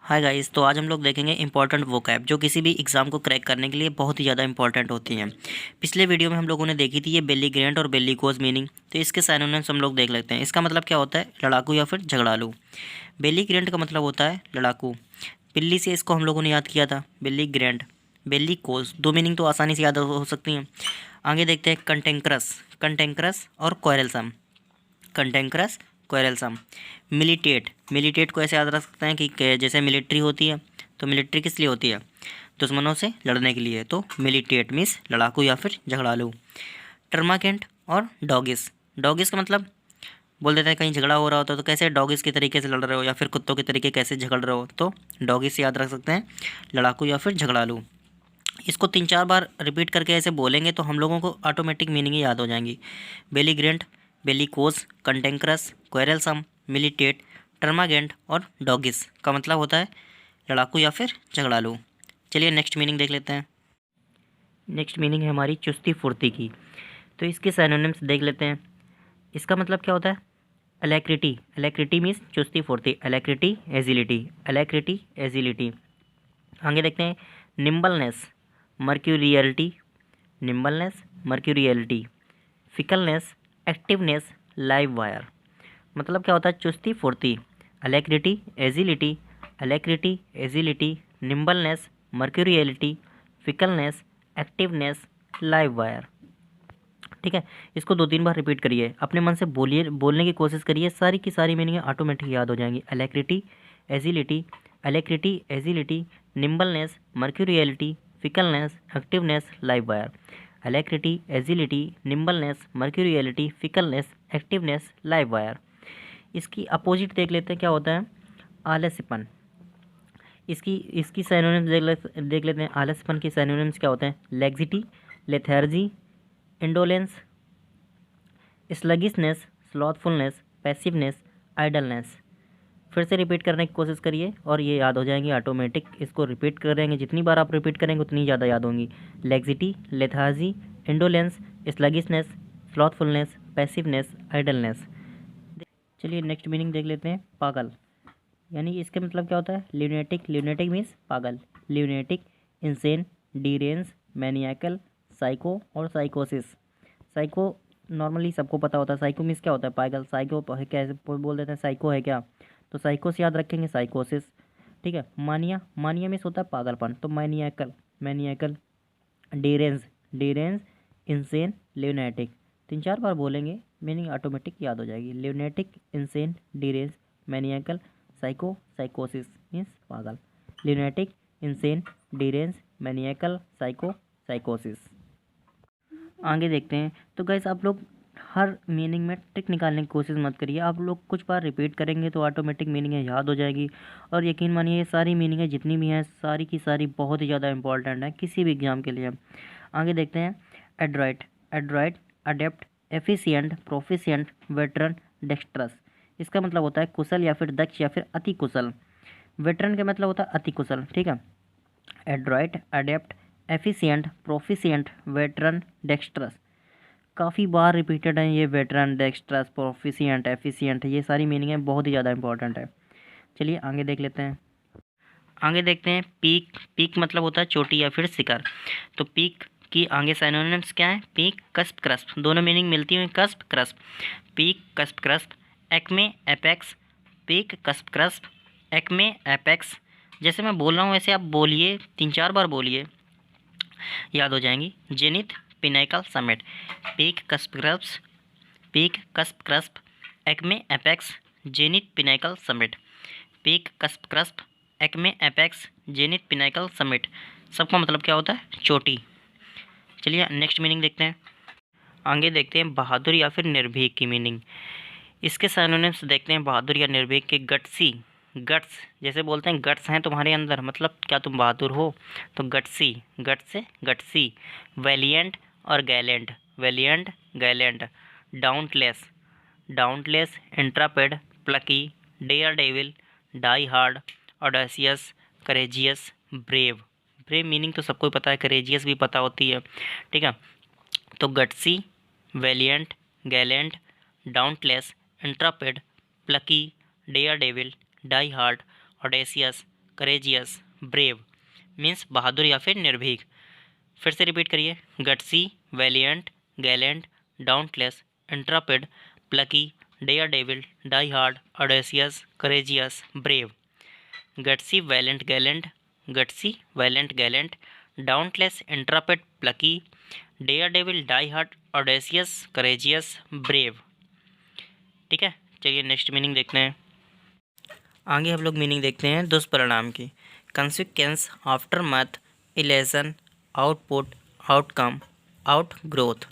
Hi guys, तो आज हम लोग देखेंगे इंपॉर्टेंट वोकैब जो किसी भी एग्ज़ाम को क्रैक करने के लिए बहुत ही ज़्यादा इंपॉर्टेंट होती हैं। पिछले वीडियो में हम लोगों ने देखी थी ये बेली ग्रेंट और बेली कोज मीनिंग, तो इसके सिनोनिम्स हम लोग देख लेते हैं। इसका मतलब क्या होता है? लड़ाकू या फिर झगड़ालू। बेली ग्रेंट का मतलब होता है लड़ाकू। बिल्ली से इसको हम लोगों ने याद किया था, बेली ग्रेंट। बेली कोज, दो मीनिंग तो आसानी से याद हो सकती हैं। आगे देखते हैं कंटेंक्रस, कंटेंक्रस और क्वेरलसम। कंटेंक्रस, क्वेरलसम। मिलिटेट, मिलिटेट को ऐसे याद रख सकते हैं कि जैसे मिलिट्री होती है, तो मिलिट्री किस लिए होती है? दुश्मनों से लड़ने के लिए। तो मिलिटेट मीन्स लड़ाकू या फिर झगड़ालू। टर्माकेंट और डॉगिस, डॉगिस का मतलब बोल देते हैं कहीं झगड़ा हो रहा होता है तो कैसे डॉगिस के तरीके से लड़ रहे हो या फिर कुत्तों के तरीके कैसे झगड़ रहे हो, तो डॉगिस से याद रख सकते हैं लड़ाकू या फिर झगड़ालू। इसको 3-4 बार रिपीट करके ऐसे बोलेंगे तो हम लोगों को ऑटोमेटिक मीनिंग याद हो जाएंगी। बेलीग्रेंट, बेलिकोस, कंटेंक्रस, क्वेरलसम, मिलिटेट, टर्मागेंट और डॉगिस का मतलब होता है लड़ाकू या फिर झगड़ालू। चलिए नेक्स्ट मीनिंग देख लेते हैं। नेक्स्ट मीनिंग है हमारी चुस्ती फुर्ती की, तो इसके सिनोनिम्स देख लेते हैं। इसका मतलब क्या होता है? अलैक्रिटी, अलैक्रिटी मीन्स चुस्ती फुर्ती, अलैक्रिटी एजिलिटी, अलैक्रिटी एजिलिटी। आगे देखते हैं nimbleness, mercuriality, nimbleness, mercuriality, fickleness, activeness, live wire. मतलब क्या होता है? चुस्ती फुर्ती, alacrity agility, alacrity agility, nimbleness, mercuriality, fickleness, activeness, live wire. ठीक है, इसको 2-3 बार रिपीट करिए, अपने मन से बोलिए, बोलने की कोशिश करिए, सारी की सारी मीनिंग ऑटोमेटिक याद हो जाएंगी। Alacrity agility, alacrity agility, nimbleness, mercuriality, fickleness, activeness, live wire. Alacrity agility, nimbleness, mercuriality, fickleness, activeness, live wire. इसकी अपोजिट देख लेते हैं क्या होता है? आलस्यपन। इसकी इसकी सिनोनिम्स देख लेते हैं। आलस्यपन की सिनोनिम्स क्या होते हैं? Laxity, lethargy, indolence, sluggishness, slothfulness, passiveness, idleness. फिर से रिपीट करने की कोशिश करिए और ये याद हो जाएंगी ऑटोमेटिक। इसको रिपीट करेंगे, जितनी बार आप रिपीट करेंगे उतनी ज़्यादा याद होंगी। Laxity, lethargy, indolence, sluggishness, slothfulness, passiveness, idleness. चलिए नेक्स्ट मीनिंग देख लेते हैं। पागल, यानी इसके मतलब क्या होता है? ल्यूनेटिक, ल्यूनेटिक मीन्स पागल। Lunatic, insane, deranged, maniacal, psycho और साइकोसिस। साइको नॉर्मली सबको पता होता है, साइको मीन्स क्या होता है? पागल। साइको है क्या, ऐसे बोल देते हैं साइको है क्या, तो साइको से याद रखेंगे साइकोसिस। ठीक है, मानिया, मानिया मीन्स होता है पागलपन, तो मैनियाकल, मैनियाकल, डीरेंस, डीरेंस, इंसेन, ल्यूनेटिक। 3-4 बार बोलेंगे, मीनिंग ऑटोमेटिक याद हो जाएगी। Lunatic, insane, deranged, maniacal, psycho, साइकोसिस मीन्स पागल। Lunatic, insane, deranged, maniacal, psycho, साइकोसिस। आगे देखते हैं। तो गाइस आप लोग हर मीनिंग में ट्रिक निकालने की कोशिश मत करिए, आप लोग कुछ बार रिपीट करेंगे तो ऑटोमेटिक मीनिंगें याद हो जाएगी। और यकीन मानिए ये सारी मीनिंगें जितनी भी हैं सारी की सारी बहुत ही ज़्यादा इंपॉर्टेंट है किसी भी एग्जाम के लिए। आगे देखते हैं। Adroit, adroit, adept, efficient, proficient, veteran, dexterous. इसका मतलब होता है कुशल या फिर दक्ष या फिर अति कुशल। वेटरन का मतलब होता है अति कुशल। ठीक है, adroit, adept, efficient, proficient, veteran, dexterous. काफ़ी बार रिपीटेड है ये वेटरन, डेक्स्ट्रस, प्रोफिशिएंट, एफिशिएंट, ये सारी मीनिंग बहुत ही ज़्यादा इंपॉर्टेंट है। चलिए आगे देख लेते हैं। आगे देखते हैं। पीक, पीक मतलब होता है चोटी या फिर शिखर। तो पीक की आगे सिनोनिम्स क्या है? पीक, कस्प, क्रस्प, दोनों मीनिंग मिलती हुई। Cusp, crest, peak, cusp, crest, acme, apex, peak, cusp, crest, acme, apex. जैसे मैं बोल रहा हूँ वैसे आप बोलिए, 3-4 बार बोलिए, याद हो जाएंगी। Zenith, pinnacle, summit, peak, cusp, crest, peak, cusp, crest, acme, apex, zenith, pinnacle, summit, peak, cusp, crest, acme, apex, zenith, pinnacle, summit. सबका मतलब क्या होता है? चोटी। चलिए नेक्स्ट मीनिंग देखते हैं। आगे देखते हैं बहादुर या फिर निर्भीक की मीनिंग। इसके सिनोनिम्स देखते हैं। बहादुर या निर्भीक के गट्सी, गट्स, जैसे बोलते हैं गट्स हैं तुम्हारे अंदर, मतलब क्या तुम बहादुर हो, तो गट्सी, गट्स से गट्सी। वैलिएंट और gallant, valiant, gallant. Dauntless, dauntless, intrepid, plucky, daredevil, die hard, audacious, courageous, brave. Brave meaning तो सबको पता है, करेजियस भी पता होती है। ठीक है, तो gutsy, valiant, gallant, dauntless, intrepid, plucky, daredevil, die hard, audacious, courageous, brave means बहादुर या फिर निर्भीक। फिर से रिपीट करिए, gutsy, valiant, gallant, dauntless, intrepid, plucky, daredevil, die hard, audacious, courageous, brave. Gutsy, valiant, gallant, gutsy, valiant, gallant, dauntless, intrepid, plucky, daredevil, die hard, audacious, courageous, brave. ठीक है, चलिए नेक्स्ट मीनिंग देखते हैं। आगे हम लोग meaning देखते हैं दुष्परिणाम की। Consequence, aftermath, elation, output, outcome, outgrowth.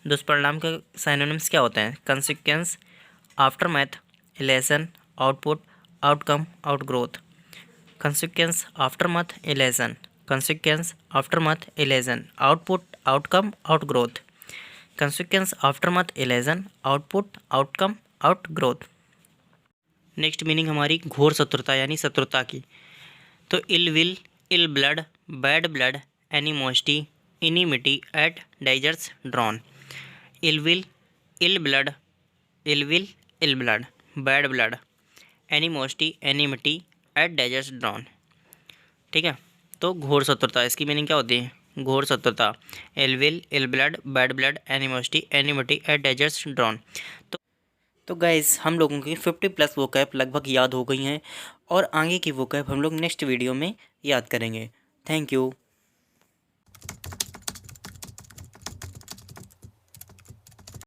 दुष्परिणाम के साइनोनिम्स क्या होते हैं? Consequence, aftermath, elation, output, outcome, outgrowth. Consequence, aftermath, elation, consequence, aftermath, elation, output, outcome, outgrowth. Consequence, aftermath, elation, output, outcome, outgrowth. Next meaning हमारी घोर शत्रुता यानी शत्रुता की। तो ill will, ill blood, bad blood, animosity, enmity, at daggers drawn. Ill will, ill blood, ill will, ill blood, bad blood, animosity, enmity, at daggers drawn. ठीक है, तो घोर शत्रुता, इसकी मीनिंग क्या होती है? घोर शत्रुता, ill will, ill blood, bad blood, animosity, enmity, at daggers drawn. तो गाइस हम लोगों की 50+ वोकैब लगभग याद हो गई हैं और आगे की वोकैब हम लोग नेक्स्ट वीडियो में याद करेंगे। Thank you.